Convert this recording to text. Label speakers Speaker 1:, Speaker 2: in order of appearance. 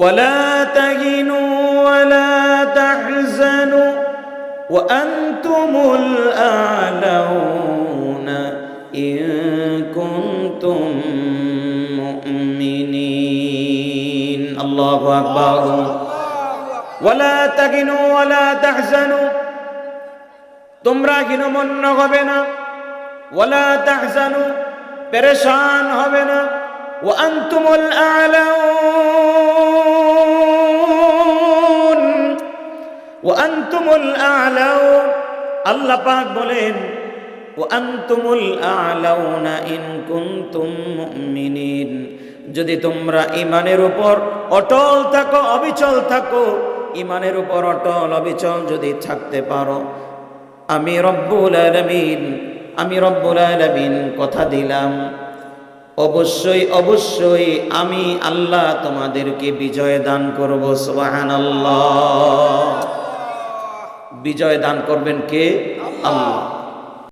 Speaker 1: ওয়ালা তাহিনু ওয়ালা তাহজানু ওয়া আনতুমুল আ'লাউনা ইন কুনতুম মুমিনিন। আল্লাহু আকবার। ওয়ালা তাহিনু ওয়ালা তাহজানু, তোমরা হীনমন্য হবে না। ওয়ালা তাহজানু, পেরেশান হবে না। ওয়া আনতুমুল আ'লাউন, ওয়া আনতুমুল আ'লাউন, আল্লাহ পাক বলেন ওয়া আনতুমুল আ'লাউনা ইন কুনতুম মুমিনিন, যদি তোমরা ঈমানের উপর অটল থাকো, অবিচল থাকো, ঈমানের উপর অটল অবিচল যদি থাকতে পারো, আমি রব্বুল আলামিন কথা দিলাম, অবশ্যই অবশ্যই আমি আল্লাহ তোমাদেরকে বিজয় দান করব। সুবহানাল্লাহ। বিজয় দান করবেন কে? আল্লাহ।